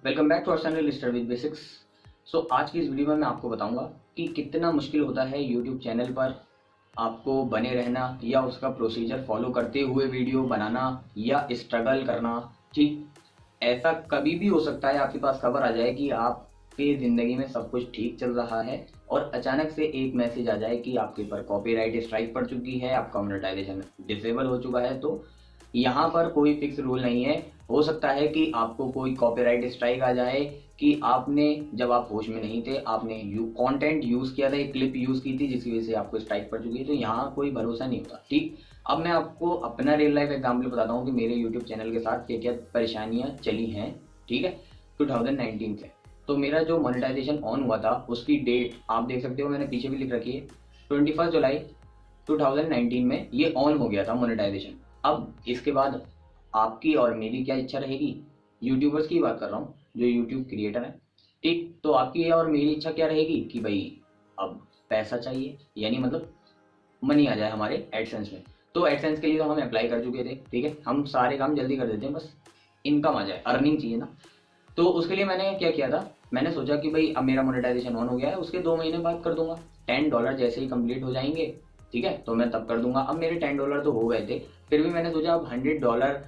Welcome back to our channel start with basics. आज की इस वीडियो में मैं आपको बताऊंगा कि कितना मुश्किल होता है यूट्यूब चैनल पर आपको बने रहना या उसका प्रोसीजर फॉलो करते हुए वीडियो बनाना या स्ट्रगल करना। ठीक, ऐसा कभी भी हो सकता है आपके पास खबर आ जाए कि आपके ज़िंदगी में सब कुछ ठीक चल रहा है और अचानक से एक मैसेज आ जाए कि आपके ऊपर कॉपीराइट स्ट्राइक पड़ चुकी है, आपका मोनेटाइजेशन डिसेबल हो चुका है। तो यहाँ पर कोई फिक्स रूल नहीं है। हो सकता है कि आपको कोई कॉपीराइट स्ट्राइक आ जाए कि आपने, जब आप होश में नहीं थे, आपने कंटेंट यूज़ किया था, एक क्लिप यूज़ की थी जिसकी वजह से आपको स्ट्राइक पड़ चुकी है। तो यहाँ कोई भरोसा नहीं होता। ठीक, अब मैं आपको अपना रियल लाइफ एग्जाम्पल बताता हूँ कि मेरे यूट्यूब चैनल के साथ क्या क्या परेशानियाँ चली हैं। ठीक है, 2019 से। तो मेरा जो मोनेटाइजेशन ऑन हुआ था उसकी डेट आप देख सकते हो, मैंने पीछे भी लिख रखी है। 21 जुलाई 2019 में ये ऑन हो गया था मोनेटाइजेशन। अब इसके बाद आपकी और मेरी क्या इच्छा रहेगी, यूट्यूबर्स की बात कर रहा हूँ जो यूट्यूब क्रिएटर है। ठीक, तो आपकी और मेरी इच्छा क्या रहेगी कि भाई अब पैसा चाहिए, यानी मतलब मनी आ जाए हमारे एडसेंस में। तो एडसेंस के लिए तो हम अप्लाई कर चुके थे। ठीक है, हम सारे काम जल्दी कर देते हैं, बस इनकम आ जाए, अर्निंग चाहिए ना। तो उसके लिए मैंने क्या किया था, मैंने सोचा कि भाई अब मेरा मोनेटाइजेशन ऑन हो गया है, उसके 2 महीने बाद कर दूंगा। $10 जैसे ही कंप्लीट हो जाएंगे, ठीक है, तो मैं तब कर दूंगा। अब मेरे $10 तो हो गए थे, फिर भी मैंने सोचा अब $100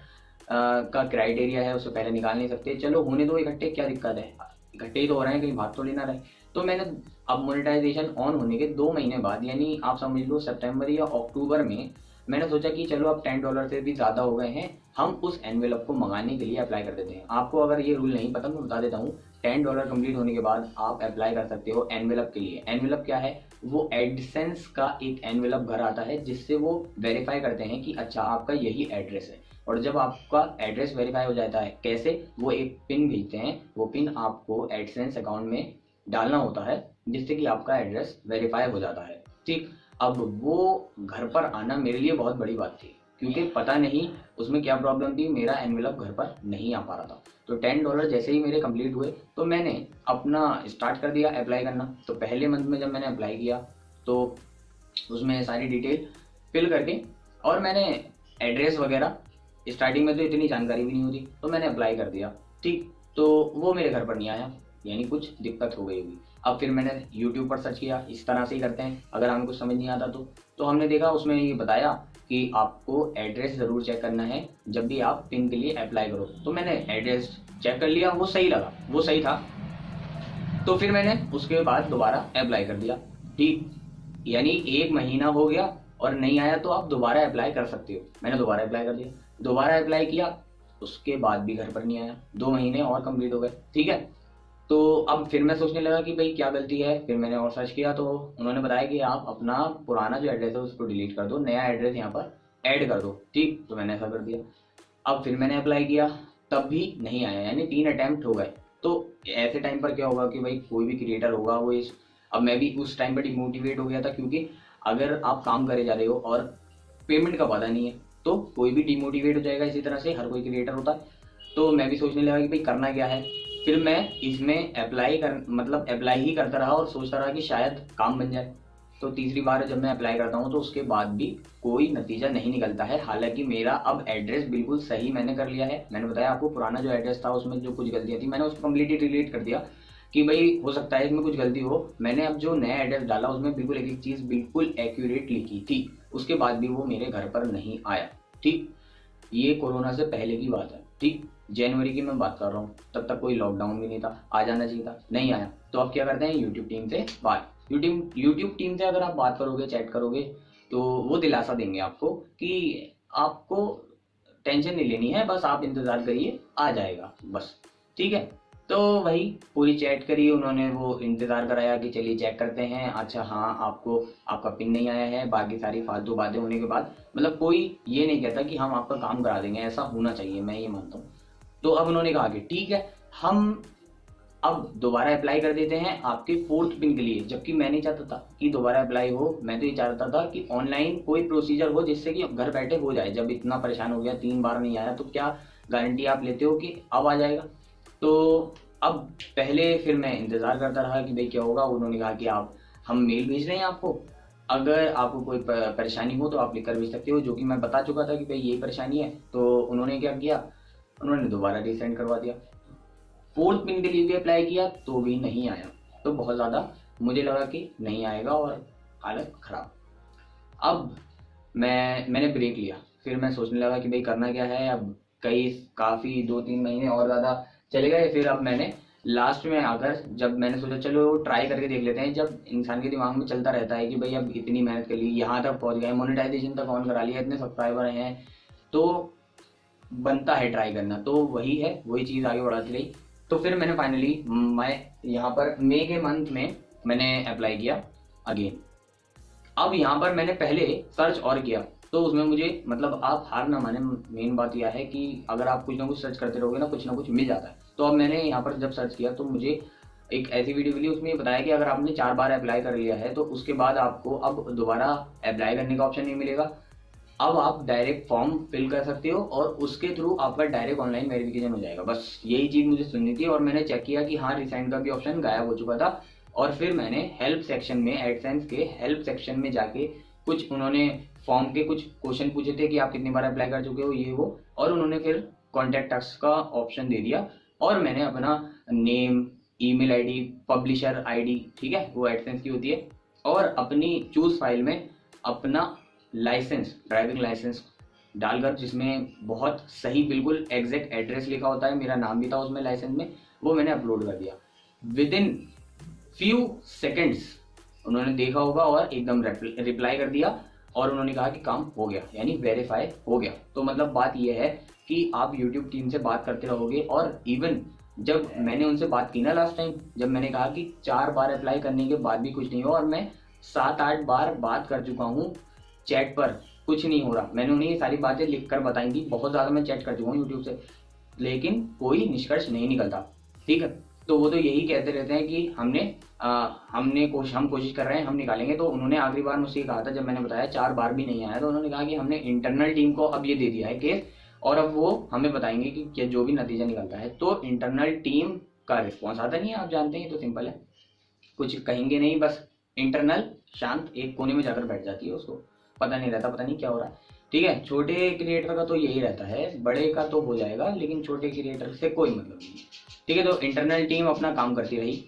का क्राइटेरिया है, उससे पहले निकाल नहीं सकते, चलो होने दो इकट्ठे, क्या दिक्कत है, इकट्ठे ही तो हो रहे हैं, कहीं भाग थोड़ी ना रहे। तो मैंने अब मोनेटाइजेशन ऑन होने के 2 महीने बाद, यानी आप समझ लो सितंबर या अक्टूबर में, मैंने सोचा कि चलो अब $10 से भी ज़्यादा हो गए हैं, हम उस एनवेलप को मंगाने के लिए अप्लाई कर देते हैं। आपको अगर ये रूल नहीं पता, मैं बता देता हूँ। $10 कंप्लीट होने के बाद आप अप्लाई कर सकते हो एनवेलप के लिए। एनवेलप क्या है, वो एडसेंस का एक एनवेलप घर आता है जिससे वो वेरीफाई करते हैं कि अच्छा आपका यही एड्रेस है। और जब आपका एड्रेस वेरीफाई हो जाता है, कैसे, वो एक पिन भेजते हैं, वो पिन आपको एडसेंस अकाउंट में डालना होता है जिससे कि आपका एड्रेस वेरीफाई हो जाता है। ठीक, अब वो घर पर आना मेरे लिए बहुत बड़ी बात थी क्योंकि पता नहीं उसमें क्या प्रॉब्लम थी, मेरा एनवेलप घर पर नहीं आ पा रहा था। तो $10 जैसे ही मेरे कंप्लीट हुए तो मैंने अपना स्टार्ट कर दिया अप्लाई करना। तो पहले मंथ में जब मैंने अप्लाई किया तो उसमें सारी डिटेल फिल करके, और मैंने एड्रेस वगैरह, स्टार्टिंग में तो इतनी जानकारी भी नहीं होती, तो मैंने अप्लाई कर दिया। ठीक, तो वो मेरे घर पर नहीं आया, यानी कुछ दिक्कत हो गई होगी। अब फिर मैंने यूट्यूब पर सर्च किया, इस तरह से ही करते हैं अगर हमें कुछ समझ नहीं आता तो हमने देखा उसमें ये बताया कि आपको एड्रेस ज़रूर चेक करना है जब भी आप पिन के लिए अप्लाई करो। तो मैंने एड्रेस चेक कर लिया, वो सही लगा, वो सही था। तो फिर मैंने उसके बाद दोबारा अप्लाई कर दिया। ठीक, यानी 1 महीना हो गया और नहीं आया तो आप दोबारा अप्लाई कर सकते हो। मैंने दोबारा अप्लाई कर दिया, दोबारा अप्लाई किया, उसके बाद भी घर पर नहीं आया। 2 महीने और कंप्लीट हो गए। ठीक है, तो अब फिर मैं सोचने लगा कि भाई क्या गलती है। फिर मैंने और सर्च किया तो उन्होंने बताया कि आप अपना पुराना जो एड्रेस है उसको डिलीट कर दो, नया एड्रेस यहाँ पर ऐड कर दो। ठीक, तो मैंने ऐसा कर दिया। अब फिर मैंने अप्लाई किया, तब भी नहीं आया, यानी 3 अटेम्प्ट हो गए। तो ऐसे टाइम पर क्या होगा कि भाई कोई भी क्रिएटर होगा वो इस, अब मैं भी उस टाइम पर डिमोटिवेट हो गया था क्योंकि अगर आप काम करे जा रहे हो और पेमेंट का वादा नहीं है तो कोई भी डिमोटिवेट हो जाएगा। इसी तरह से हर कोई क्रिएटर होता है। तो मैं भी सोचने लगा कि भाई करना क्या है। फिर मैं इसमें अप्लाई ही करता रहा और सोचता रहा कि शायद काम बन जाए। तो तीसरी बार जब मैं अप्लाई करता हूँ तो उसके बाद भी कोई नतीजा नहीं निकलता है। हालांकि मेरा अब एड्रेस बिल्कुल सही मैंने कर लिया है। मैंने बताया आपको पुराना जो एड्रेस था उसमें जो कुछ गलतियाँ थी मैंने उसको कम्प्लीटली डिलीट कर दिया कि भाई हो सकता है इसमें कुछ गलती हो। मैंने अब जो नया एड्रेस डाला उसमें बिल्कुल एक एक चीज़ बिल्कुल एक्यूरेट लिखी थी। उसके बाद भी वो मेरे घर पर नहीं आया। ठीक, ये कोरोना से पहले की बात है। ठीक, जनवरी की मैं बात कर रहा हूँ, तब तक कोई लॉकडाउन भी नहीं था, आ जाना चाहिए था, नहीं आया। तो अब क्या करते हैं, यूट्यूब टीम से बात, यूट्यूब टीम से अगर आप बात करोगे, चैट करोगे, तो वो दिलासा देंगे आपको कि आपको टेंशन नहीं लेनी है, बस आप इंतज़ार करिए, आ जाएगा बस। ठीक है, तो वही पूरी चैट करी उन्होंने, वो इंतज़ार कराया कि चलिए चेक करते हैं, अच्छा हाँ आपको आपका पिन नहीं आया है, बाकी सारी फालतू बातें होने के बाद, मतलब कोई ये नहीं कहता कि हम आपका काम करा देंगे, ऐसा होना चाहिए, मैं ये मानता हूँ। तो अब उन्होंने कहा कि ठीक है, हम अब दोबारा अप्लाई कर देते हैं आपके 4th पिन के लिए। जबकि मैं नहीं चाहता था कि दोबारा अप्लाई हो, मैं तो ये चाहता था कि ऑनलाइन कोई प्रोसीजर हो जिससे कि घर बैठे हो जाए। जब इतना परेशान हो गया, 3 बार नहीं आया, तो क्या गारंटी आप लेते हो कि अब आ जाएगा। तो अब पहले फिर मैं इंतज़ार करता रहा कि भाई क्या होगा। उन्होंने कहा कि आप, हम मेल भेज रहे हैं आपको, अगर आपको कोई परेशानी हो तो आप लिख कर भेज सकते हो, जो कि मैं बता चुका था कि भाई यही परेशानी है। तो उन्होंने क्या किया, उन्होंने दोबारा रीसेंड करवा दिया। 4th पिन के लिए भी अप्लाई किया तो भी नहीं आया। तो बहुत ज़्यादा मुझे लगा कि नहीं आएगा और हालत ख़राब। अब मैंने ब्रेक लिया, फिर मैं सोचने लगा कि भाई करना क्या है। अब काफ़ी 2-3 महीने और ज़्यादा चले गए। फिर अब मैंने लास्ट में आकर जब मैंने सोचा चलो ट्राई करके देख लेते हैं, जब इंसान के दिमाग में चलता रहता है कि भाई अब इतनी मेहनत कर ली, यहाँ तक पहुँच गए, मोनेटाइजेशन तक ऑन करा लिया, इतने सब्सक्राइबर हैं, तो बनता है ट्राई करना। तो वही चीज़ आगे बढ़ाती रही। तो फिर मैंने फाइनली मैं यहाँ पर मई के मंथ में मैंने अप्लाई किया अगेन। अब यहाँ पर मैंने पहले सर्च और किया तो उसमें मुझे मतलब आप हार ना माने, मेन बात यह है कि अगर आप कुछ ना कुछ सर्च करते रहोगे ना कुछ मिल जाता है। तो अब मैंने यहाँ पर जब सर्च किया तो मुझे एक ऐसी वीडियो मिली, उसमें ये बताया कि अगर आपने 4 बार अप्लाई कर लिया है तो उसके बाद आपको अब दोबारा अप्लाई करने का ऑप्शन नहीं मिलेगा। अब आप डायरेक्ट फॉर्म फिल कर सकते हो और उसके थ्रू आपका डायरेक्ट ऑनलाइन वेरिफिकेशन हो जाएगा। बस यही चीज़ मुझे सुननी थी और मैंने चेक किया कि हाँ रिसेंट का भी ऑप्शन गायब हो चुका था। और फिर मैंने हेल्प सेक्शन में, एडसेंस के हेल्प सेक्शन में जाके कुछ उन्होंने फॉर्म के कुछ क्वेश्चन पूछे थे कि आप कितनी बार अप्लाई कर चुके हो, ये वो, और उन्होंने फिर कॉन्टैक्ट अस का ऑप्शन दे दिया और मैंने अपना name, email ID, publisher ID, ठीक है वो एडसेंस की होती है, और अपनी चूज फाइल में अपना लाइसेंस, ड्राइविंग लाइसेंस डालकर, जिसमें बहुत सही बिल्कुल एग्जैक्ट एड्रेस लिखा होता है, मेरा नाम भी था उसमें लाइसेंस में, वो मैंने अपलोड कर दिया। विद इन फ्यू सेकेंड्स उन्होंने देखा होगा और एकदम रिप्लाई कर दिया और उन्होंने कहा कि काम हो गया, यानी वेरीफाई हो गया। तो मतलब बात यह है कि आप यूट्यूब टीम से बात करते रहोगे। और इवन जब मैंने उनसे बात की ना लास्ट टाइम, जब मैंने कहा कि 4 बार अप्लाई करने के बाद भी कुछ नहीं हो, और मैं 7-8 बार बात कर चुका हूँ चैट पर, कुछ नहीं हो रहा। मैंने उन्हें ये सारी बातें लिख कर बताई थी, बहुत ज़्यादा मैं चैट कर चुका हूँ यूट्यूब से, लेकिन कोई निष्कर्ष नहीं निकलता, ठीक है। तो वो तो यही कहते रहते हैं कि हम कोशिश कर रहे हैं, हम निकालेंगे। तो उन्होंने आखिरी बार मुझसे कहा था, जब मैंने बताया 4 बार भी नहीं आया, तो उन्होंने कहा कि हमने इंटरनल टीम को अब ये दे दिया है केस, और अब वो हमें बताएंगे कि क्या जो भी नतीजा निकलता है। तो इंटरनल टीम का रिस्पॉन्स आता नहीं है, आप जानते हैं, तो सिंपल है, कुछ कहेंगे नहीं, बस इंटरनल शांत एक कोने में जाकर बैठ जाती है, उसको पता नहीं रहता, पता नहीं क्या हो रहा है, ठीक है। छोटे क्रिएटर का तो यही रहता है, बड़े का तो हो जाएगा, लेकिन छोटे क्रिएटर से कोई मतलब नहीं, ठीक है। तो इंटरनल टीम अपना काम करती रही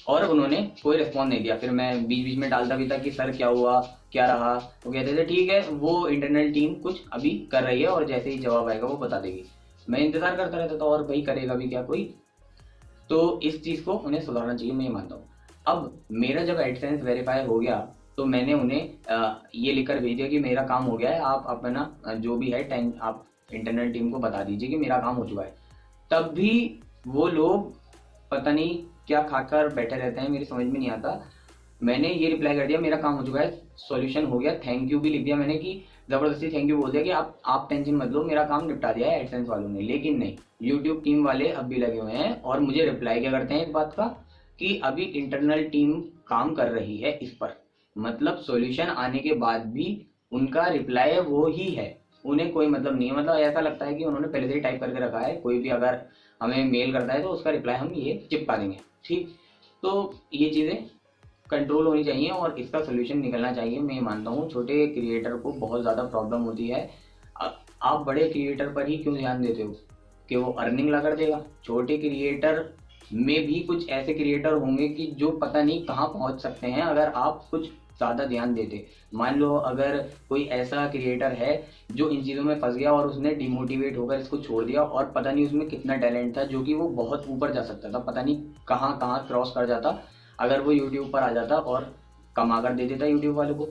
और उन्होंने कोई रिस्पॉन्स नहीं दिया। फिर मैं बीच बीच में डालता भी था कि सर क्या हुआ, क्या रहा। वो कहते थे ठीक है, वो इंटरनल टीम कुछ अभी कर रही है और जैसे ही जवाब आएगा वो बता देगी। मैं इंतजार करता रहता था, और भाई करेगा भी क्या कोई। तो इस चीज़ को उन्हें सुधारना चाहिए, मैं ये मानता हूँ। अब मेरा जब एडसेंस वेरीफाई हो गया तो मैंने उन्हें ये लिखकर भेज दिया कि मेरा काम हो गया है, आप अपना जो भी है आप इंटरनल टीम को बता दीजिए कि मेरा काम हो चुका है। तब भी वो लोग पता नहीं क्या खाकर बैठे रहते हैं, मेरी समझ में नहीं आता। मैंने ये रिप्लाई कर दिया मेरा काम हो चुका है, सॉल्यूशन हो गया, थैंक यू भी लिख दिया मैंने, कि जबरदस्ती थैंक यू बोल दिया कि आप टेंशन मत लो, मेरा काम निपटा दिया है एडसेंस वालों ने। लेकिन नहीं, यूट्यूब टीम वाले अब भी लगे हुए हैं और मुझे रिप्लाई क्या करते हैं इस बात का कि अभी इंटरनल टीम काम कर रही है इस पर। मतलब सॉल्यूशन आने के बाद भी उनका रिप्लाई वो ही है, उन्हें कोई मतलब नहीं है। मतलब ऐसा लगता है कि उन्होंने पहले से ही टाइप करके रखा है, कोई भी अगर हमें मेल करता है तो उसका रिप्लाई हम ये चिपका देंगे, ठीक। तो ये चीज़ें कंट्रोल होनी चाहिए और इसका सोल्यूशन निकलना चाहिए, मैं मानता हूँ। छोटे क्रिएटर को बहुत ज़्यादा प्रॉब्लम होती है। आप बड़े क्रिएटर पर ही क्यों ध्यान देते हो कि वो अर्निंग ला कर देगा? छोटे क्रिएटर में भी कुछ ऐसे क्रिएटर होंगे कि जो पता नहीं कहाँ पहुँच सकते हैं अगर आप कुछ ज़्यादा ध्यान देते। मान लो अगर कोई ऐसा क्रिएटर है जो इन चीज़ों में फंस गया और उसने डिमोटिवेट होकर इसको छोड़ दिया, और पता नहीं उसमें कितना टैलेंट था, जो कि वो बहुत ऊपर जा सकता था, पता नहीं कहाँ कहाँ क्रॉस कर जाता अगर वो यूट्यूब पर आ जाता और कमा कर दे देता यूट्यूब वालों को।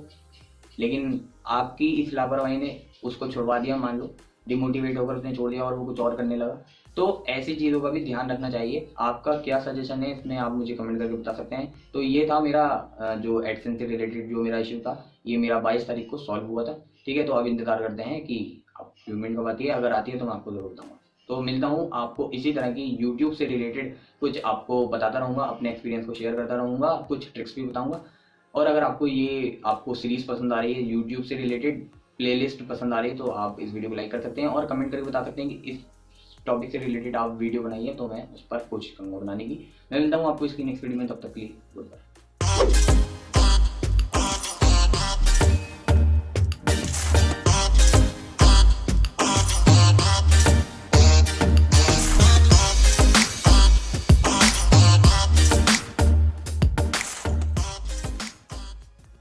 लेकिन आपकी इस लापरवाही ने उसको छुड़वा दिया, मान लो डिमोटिवेट होकर उसने छोड़ दिया और वो कुछ और करने लगा। तो ऐसी चीज़ों का भी ध्यान रखना चाहिए। आपका क्या सजेशन है इसमें, आप मुझे कमेंट करके बता सकते हैं। तो ये था मेरा जो एडसेंस से रिलेटेड जो मेरा इश्यू था, ये मेरा 22 तारीख को सॉल्व हुआ था, ठीक है। तो अब इंतजार करते हैं कि अब पेमेंट कब आती है, अगर आती है तो मैं आपको जरूर बताऊँगा। तो मिलता हूँ आपको इसी तरह की यूट्यूब से रिलेटेड कुछ आपको बताता रहूँगा, अपने एक्सपीरियंस को शेयर करता रहूँगा, कुछ ट्रिक्स भी बताऊँगा। और अगर आपको सीरीज़ पसंद आ रही है, यूट्यूब से रिलेटेड प्लेलिस्ट पसंद आ रही है, तो आप इस वीडियो को लाइक कर सकते हैं और कमेंट करके बता सकते हैं कि इस टॉपिक से रिलेटेड आप वीडियो बनाइए, तो मैं उस पर कोशिश करूँगा बनाने की। मैं मिलता हूँ आपको इसकी नेक्स्ट वीडियो में, तब तक के लिए गुड बाय।